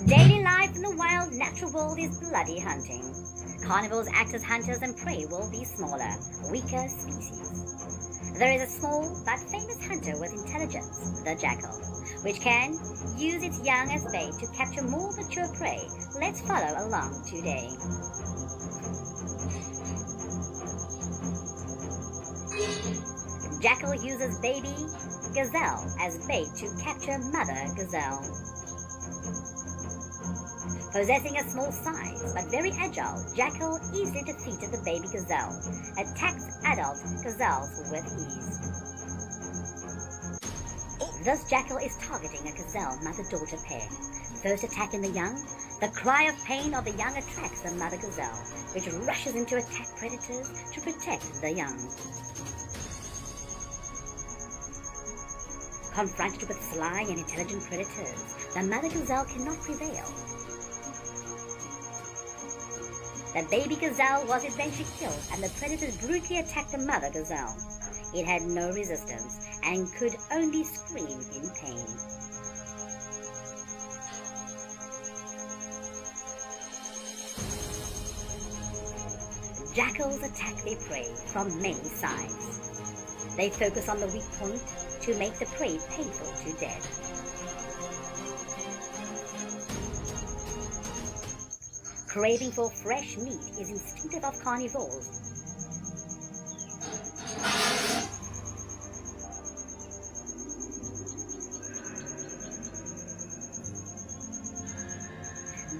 Daily life in the wild, natural world is bloody hunting. Carnivores act as hunters and prey will be smaller, weaker species. There is a small but famous hunter with intelligence, the jackal, which can use its young as bait to capture more mature prey. Let's follow along today. Jackal uses baby gazelle as bait to capture mother gazelle. Possessing a small size but very agile, jackal easily defeated the baby gazelle, attacks adult gazelles with ease. This jackal is targeting a gazelle mother-daughter pair. First attacking the young, the cry of pain of the young attracts the mother gazelle, which rushes in to attack predators to protect the young. Confronted with sly and intelligent predators, the mother gazelle cannot prevail. The baby gazelle was eventually killed and the predators brutally attacked the mother gazelle. It had no resistance and could only scream in pain. Jackals attack their prey from many sides. They focus on the weak point to make the prey painful to death. Craving for fresh meat is instinctive of carnivores.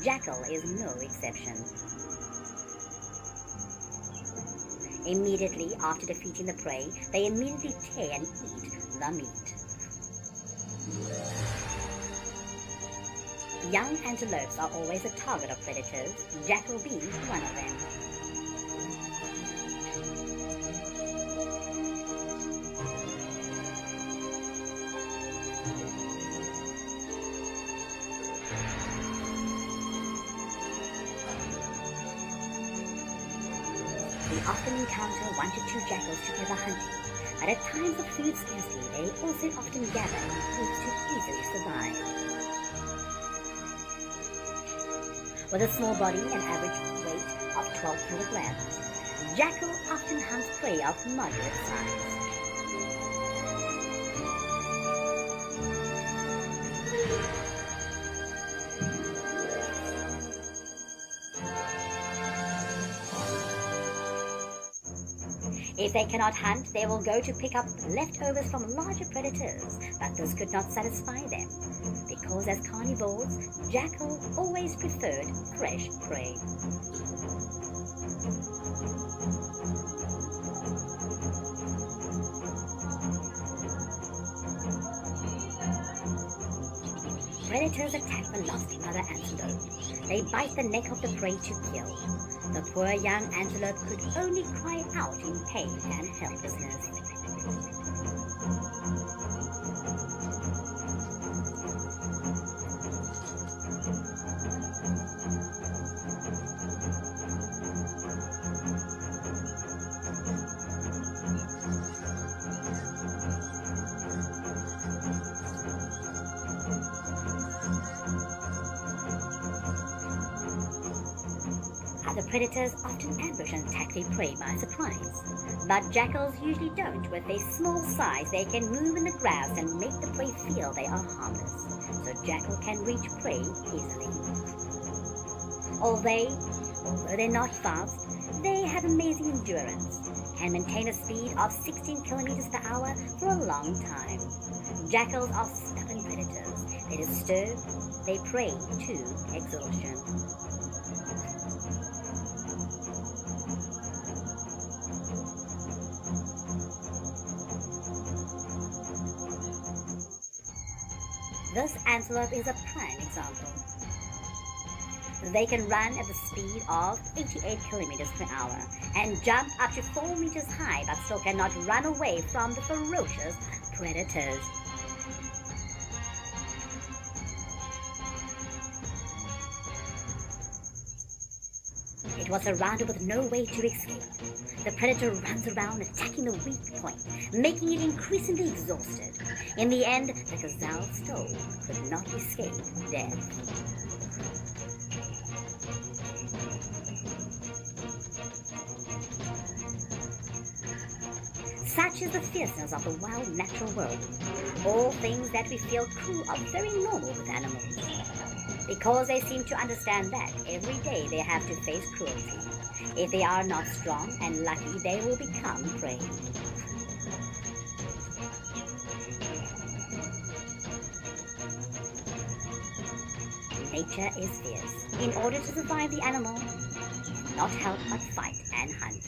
Jackal is no exception. Immediately after defeating the prey, they immediately tear and eat the meat. Young antelopes are always a target of predators, jackal being one of them. We often encounter 1 to 2 jackals together hunting, but at times of food scarcity they also often gather in groups to easily survive. With a small body and average weight of 12 kilograms, jackal often hunts prey of moderate size. If they cannot hunt, they will go to pick up leftovers from larger predators, but this could not satisfy them, because as carnivores, jackal always preferred fresh prey. Predators attack the lost mother antelope. They bite the neck of the prey to kill. The poor young antelope could only cry out in pain and helplessness. Other predators often ambush and attack their prey by surprise, but jackals usually don't. With their small size, they can move in the grass and make the prey feel they are harmless, so jackal can reach prey easily. Although they're not fast, they have amazing endurance, can maintain a speed of 16 kilometers per hour for a long time. Jackals are stubborn predators. They disturb their prey to exhaustion. This antelope is a prime example. They can run at the speed of 88 kilometers per hour and jump up to 4 meters high, but still cannot run away from the ferocious predators. It was surrounded with no way to escape. The predator runs around attacking the weak point, making it increasingly exhausted. In the end, the gazelle still could not escape death. Such is the fierceness of the wild natural world. All things that we feel cruel are very normal with animals, because they seem to understand that every day they have to face cruelty. If they are not strong and lucky, they will become prey. Nature is fierce. In order to survive, the animal cannot help but fight and hunt.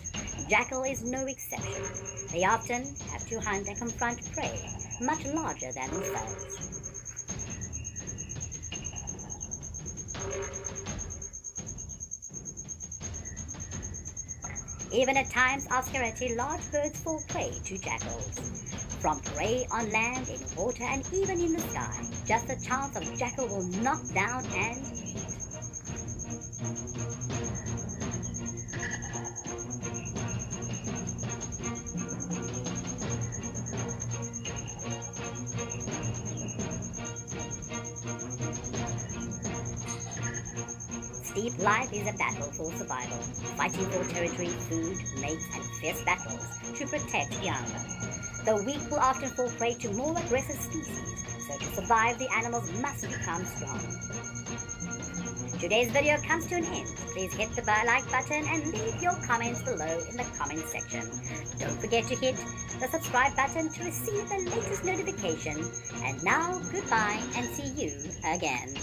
Jackal is no exception. They often have to hunt and confront prey much larger than themselves. Even at times of scarcity, large birds fall prey to jackals. From prey on land, in water, and even in the sky, just a chance of jackal will knock down and eat. Steep life is a battle for survival, fighting for territory, food, mates, and fierce battles to protect young. The weak will often fall prey to more aggressive species, so to survive, the animals must become strong. Today's video comes to an end. Please hit the like button and leave your comments below in the comment section. Don't forget to hit the subscribe button to receive the latest notification. And now, goodbye and see you again.